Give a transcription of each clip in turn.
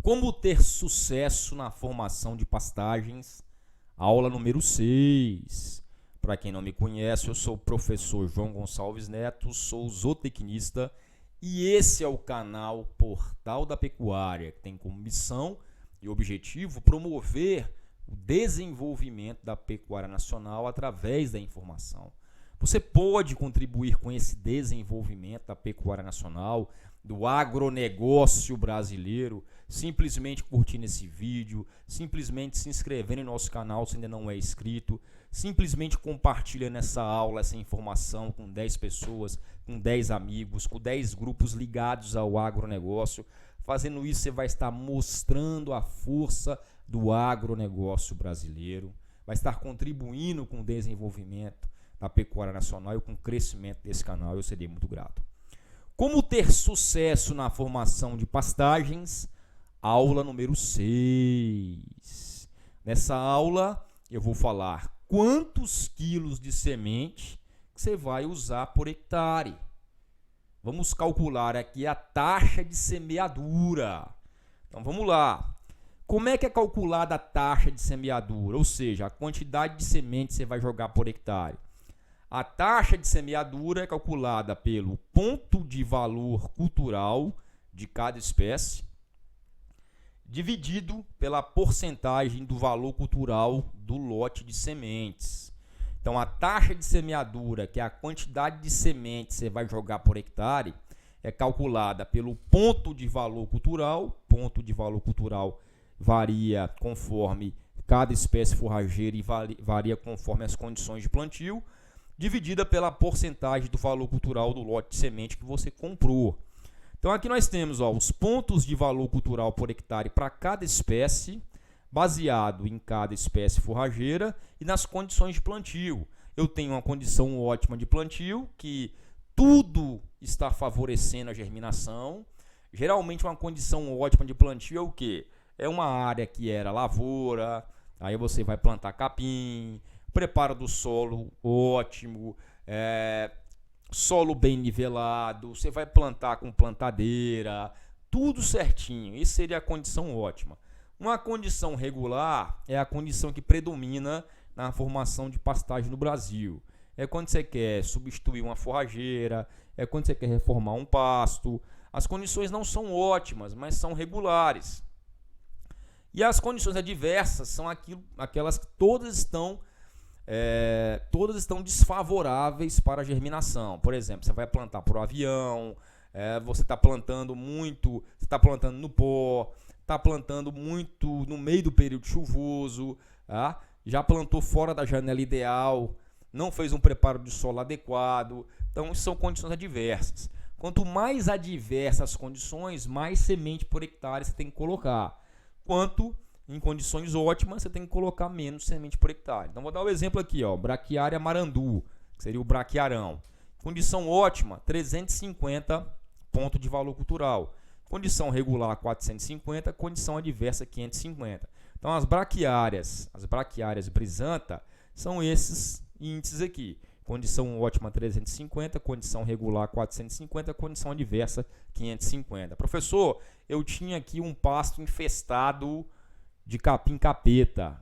Como ter sucesso na formação de pastagens, aula número 6. Para quem não me conhece, eu sou o professor João Gonçalves Neto, sou zootecnista e esse é o canal Portal da Pecuária, que tem como missão e objetivo promover o desenvolvimento da pecuária nacional através da informação. Você pode contribuir com esse desenvolvimento da pecuária nacional, do agronegócio brasileiro, simplesmente curtindo esse vídeo, simplesmente se inscrevendo em nosso canal se ainda não é inscrito, simplesmente compartilhando essa aula, essa informação com 10 pessoas, com 10 amigos, com 10 grupos ligados ao agronegócio. Fazendo isso, você vai estar mostrando a força do agronegócio brasileiro, vai estar contribuindo com o desenvolvimento da pecuária nacional e com o crescimento desse canal. Eu serei muito grato. Como ter sucesso na formação de pastagens? Aula número 6. Nessa aula eu vou falar quantos quilos de semente que você vai usar por hectare. Vamos calcular aqui a taxa de semeadura. Então vamos lá. Como é que é calculada a taxa de semeadura? Ou seja, a quantidade de semente que você vai jogar por hectare. A taxa de semeadura é calculada pelo ponto de valor cultural de cada espécie, dividido pela porcentagem do valor cultural do lote de sementes. Então, a taxa de semeadura, que é a quantidade de sementes que você vai jogar por hectare, é calculada pelo ponto de valor cultural. Ponto de valor cultural varia conforme cada espécie forrageira e varia conforme as condições de plantio, dividida pela porcentagem do valor cultural do lote de semente que você comprou. Então aqui nós temos os pontos de valor cultural por hectare para cada espécie, baseado em cada espécie forrageira e nas condições de plantio. Eu tenho uma condição ótima de plantio, que tudo está favorecendo a germinação. Geralmente uma condição ótima de plantio é o quê? É uma área que era lavoura, aí você vai plantar capim, preparo do solo ótimo, solo bem nivelado, você vai plantar com plantadeira, tudo certinho. Isso seria a condição ótima. Uma condição regular é a condição que predomina na formação de pastagem no Brasil. É quando você quer substituir uma forrageira, é quando você quer reformar um pasto. As condições não são ótimas, mas são regulares. E as condições adversas são aquelas que todas estão desfavoráveis para a germinação. Por exemplo, você vai plantar por avião, você está plantando muito, você está plantando no pó, está plantando muito no meio do período chuvoso, tá? Já plantou fora da janela ideal, não fez um preparo de solo adequado. Então, isso são condições adversas. Quanto mais adversas as condições, mais semente por hectare você tem que colocar. Quanto em condições ótimas, você tem que colocar menos semente por hectare. Então, vou dar o exemplo aqui, Braquiária marandu, que seria o braquiarão. Condição ótima, 350 ponto de valor cultural. Condição regular, 450. Condição adversa, 550. Então, as braquiárias brisanta, são esses índices aqui. Condição ótima, 350. Condição regular, 450. Condição adversa, 550. Professor, eu tinha aqui um pasto infestado de capim-capeta,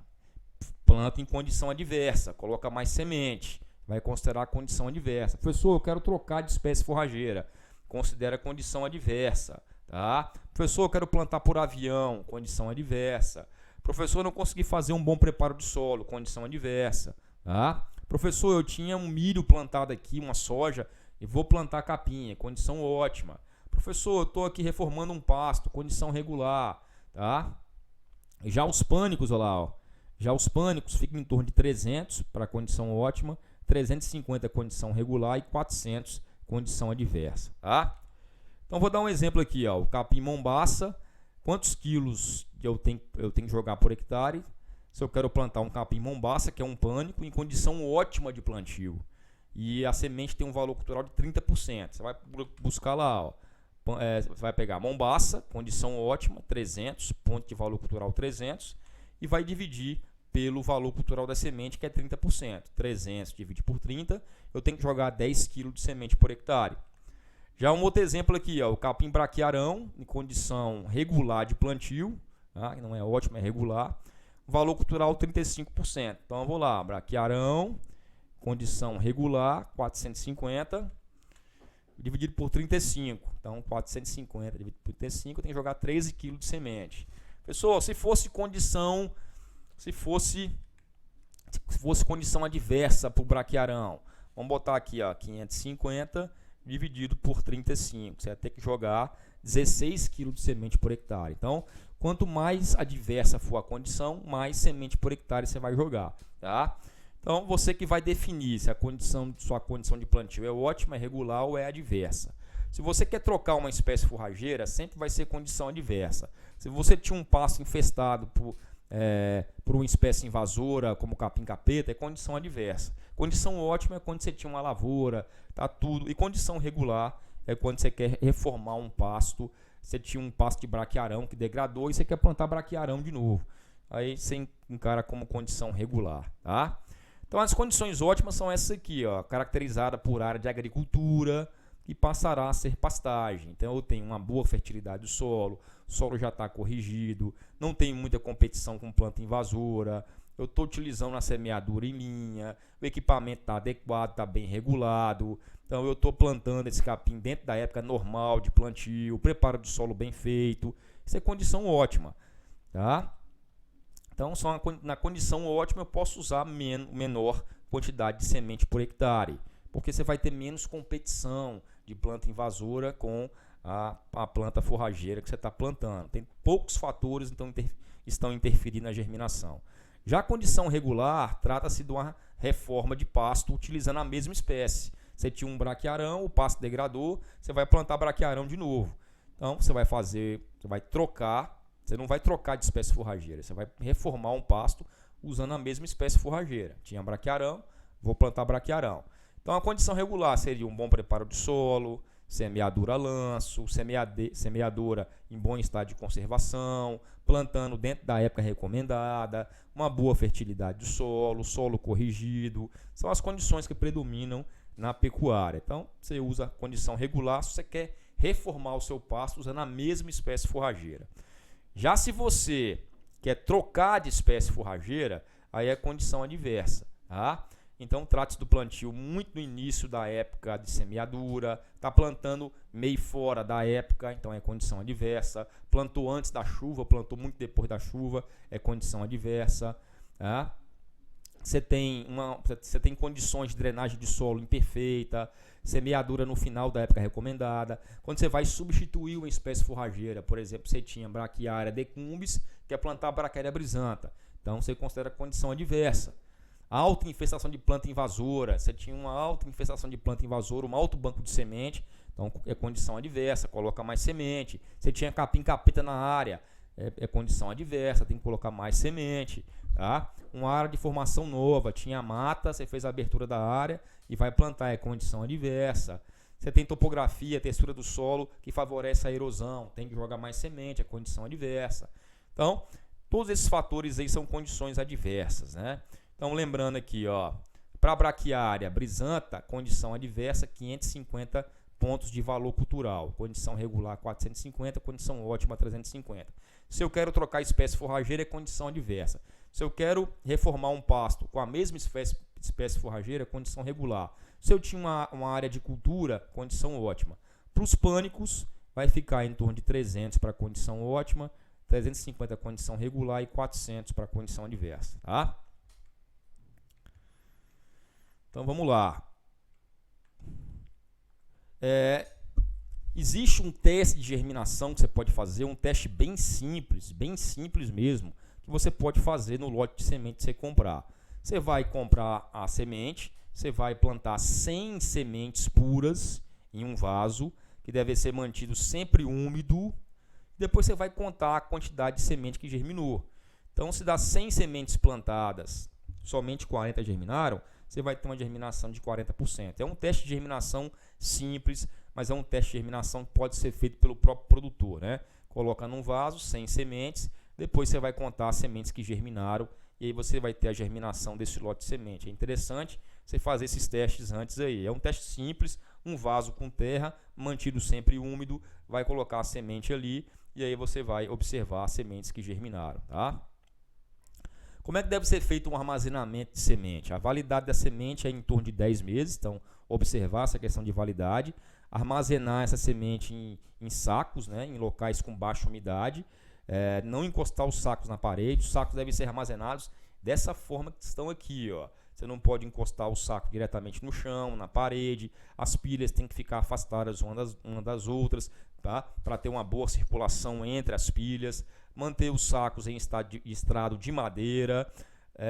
planta em condição adversa, coloca mais semente, vai considerar a condição adversa. Professor, eu quero trocar de espécie forrageira, considera a condição adversa. Tá? Professor, eu quero plantar por avião, condição adversa. Professor, eu não consegui fazer um bom preparo de solo, condição adversa. Tá? Professor, eu tinha um milho plantado aqui, uma soja, e vou plantar capinha, condição ótima. Professor, eu estou aqui reformando um pasto, condição regular. Tá? Já os pânicos, olha lá, já os pânicos ficam em torno de 300 para condição ótima, 350 condição regular e 400 condição adversa. Tá? Então vou dar um exemplo aqui, o capim mombaça, quantos quilos eu tenho que jogar por hectare? Se eu quero plantar um capim mombaça, que é um pânico, em condição ótima de plantio, e a semente tem um valor cultural de 30%, você vai buscar lá, você vai pegar mombaça, condição ótima, 300, ponto de valor cultural 300, e vai dividir pelo valor cultural da semente, que é 30%. 300 dividido por 30, eu tenho que jogar 10 kg de semente por hectare. Já um outro exemplo aqui, ó, o capim braquiarão, em condição regular de plantio, tá? Não é ótimo, é regular. Valor cultural 35%. Então eu vou lá, braquiarão, condição regular, 450, dividido por 35. Então 450 dividido por 35, tem que jogar 13 kg de semente. Pessoal, se fosse condição adversa para o braquiarão, vamos botar aqui, ó, 550 dividido por 35. Você vai ter que jogar 16 kg de semente por hectare. Então, quanto mais adversa for a condição, mais semente por hectare você vai jogar, tá? Então, você que vai definir se sua condição de plantio é ótima, é regular ou é adversa. Se você quer trocar uma espécie forrageira, sempre vai ser condição adversa. Se você tinha um pasto infestado por uma espécie invasora, como capim-capeta, é condição adversa. Condição ótima é quando você tinha uma lavoura, tá tudo. E condição regular é quando você quer reformar um pasto. Você tinha um pasto de braquiarão que degradou e você quer plantar braquiarão de novo. Aí você encara como condição regular, tá? Então as condições ótimas são essas aqui, ó, caracterizada por área de agricultura, que passará a ser pastagem. Então eu tenho uma boa fertilidade do solo, o solo já está corrigido, não tenho muita competição com planta invasora, eu estou utilizando a semeadura em linha, o equipamento está adequado, está bem regulado, então eu estou plantando esse capim dentro da época normal de plantio, preparo do solo bem feito, isso é condição ótima, tá? Então só na condição ótima eu posso usar menor quantidade de semente por hectare, porque você vai ter menos competição de planta invasora com a planta forrageira que você está plantando. Tem poucos fatores então estão interferindo na germinação. Já a condição regular trata-se de uma reforma de pasto utilizando a mesma espécie. Você tinha um braquiarão, o pasto degradou, você vai plantar braquiarão de novo. Então você vai trocar, você não vai trocar de espécie forrageira, você vai reformar um pasto usando a mesma espécie forrageira. Tinha braquiarão, vou plantar braquiarão. Então a condição regular seria um bom preparo de solo, semeadura a lanço, semeadura em bom estado de conservação, plantando dentro da época recomendada, uma boa fertilidade do solo corrigido, são as condições que predominam na pecuária. Então você usa a condição regular se você quer reformar o seu pasto usando a mesma espécie forrageira. Já se você quer trocar de espécie forrageira, aí é condição adversa, tá? Então trata-se do plantio muito no início da época de semeadura, está plantando meio fora da época, então é condição adversa. Plantou antes da chuva, plantou muito depois da chuva, é condição adversa. Tá? Você tem condições de drenagem de solo imperfeita, semeadura no final da época recomendada. Quando você vai substituir uma espécie forrageira, por exemplo, você tinha Braquiária decumbens, quer plantar Braquiária brisanta, então você considera condição adversa. Alta infestação de planta invasora, você tinha uma alta infestação de planta invasora, um alto banco de semente, então é condição adversa, coloca mais semente. Você tinha capim-capeta na área, é condição adversa, tem que colocar mais semente. Tá? Uma área de formação nova, tinha mata, você fez a abertura da área e vai plantar, é condição adversa. Você tem topografia, textura do solo que favorece a erosão, tem que jogar mais semente, é condição adversa. Então, todos esses fatores aí são condições adversas, né? Então, lembrando aqui, ó, para a braquiária brisanta, condição adversa, 550 pontos de valor cultural. Condição regular, 450, condição ótima, 350. Se eu quero trocar espécie forrageira, é condição adversa. Se eu quero reformar um pasto com a mesma espécie forrageira, condição regular. Se eu tinha uma área de cultura, condição ótima. Para os pânicos, vai ficar em torno de 300 para condição ótima, 350 condição regular e 400 para condição adversa, tá? Então vamos lá. Existe um teste de germinação que você pode fazer, um teste bem simples mesmo, que você pode fazer no lote de semente que você comprar. Você vai comprar a semente, você vai plantar 100 sementes puras em um vaso, que deve ser mantido sempre úmido. Depois você vai contar a quantidade de semente que germinou. Então, se dá 100 sementes plantadas, somente 40 germinaram, você vai ter uma germinação de 40%. É um teste de germinação simples, mas é um teste de germinação que pode ser feito pelo próprio produtor, né? Coloca num vaso 100 sementes, depois você vai contar as sementes que germinaram e aí você vai ter a germinação desse lote de semente. É interessante você fazer esses testes antes aí. É um teste simples, um vaso com terra, mantido sempre úmido, vai colocar a semente ali e aí você vai observar as sementes que germinaram, tá? Como é que deve ser feito um armazenamento de semente? A validade da semente é em torno de 10 meses, então observar essa questão de validade, armazenar essa semente em sacos, né, em locais com baixa umidade, não encostar os sacos na parede, os sacos devem ser armazenados dessa forma que estão aqui, ó. Você não pode encostar o saco diretamente no chão, na parede, as pilhas têm que ficar afastadas uma das outras, tá? Para ter uma boa circulação entre as pilhas, manter os sacos em estrado de madeira,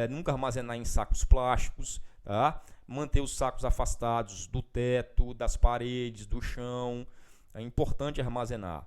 nunca armazenar em sacos plásticos, tá? Manter os sacos afastados do teto, das paredes, do chão, é importante armazenar.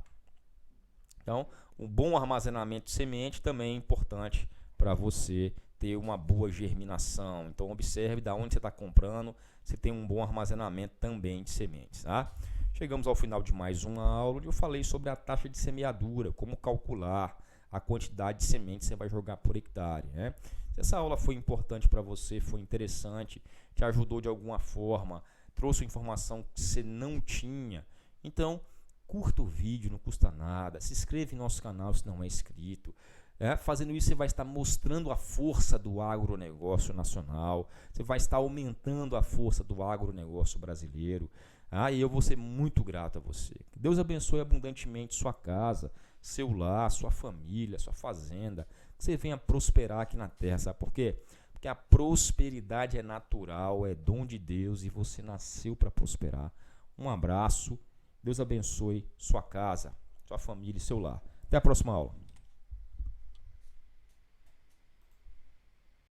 Então, um bom armazenamento de semente também é importante para você ter uma boa germinação. Então, observe de onde você está comprando, se tem um bom armazenamento também de sementes, tá? Chegamos ao final de mais uma aula onde eu falei sobre a taxa de semeadura, como calcular a quantidade de sementes que você vai jogar por hectare, né? Se essa aula foi importante para você, foi interessante, te ajudou de alguma forma, trouxe informação que você não tinha, então curta o vídeo, não custa nada, se inscreve no nosso canal se não é inscrito. Fazendo isso, você vai estar mostrando a força do agronegócio nacional, você vai estar aumentando a força do agronegócio brasileiro. E eu vou ser muito grato a você. Que Deus abençoe abundantemente sua casa, seu lar, sua família, sua fazenda. Que você venha prosperar aqui na terra, sabe por quê? Porque a prosperidade é natural, é dom de Deus e você nasceu para prosperar. Um abraço, Deus abençoe sua casa, sua família e seu lar. Até a próxima aula.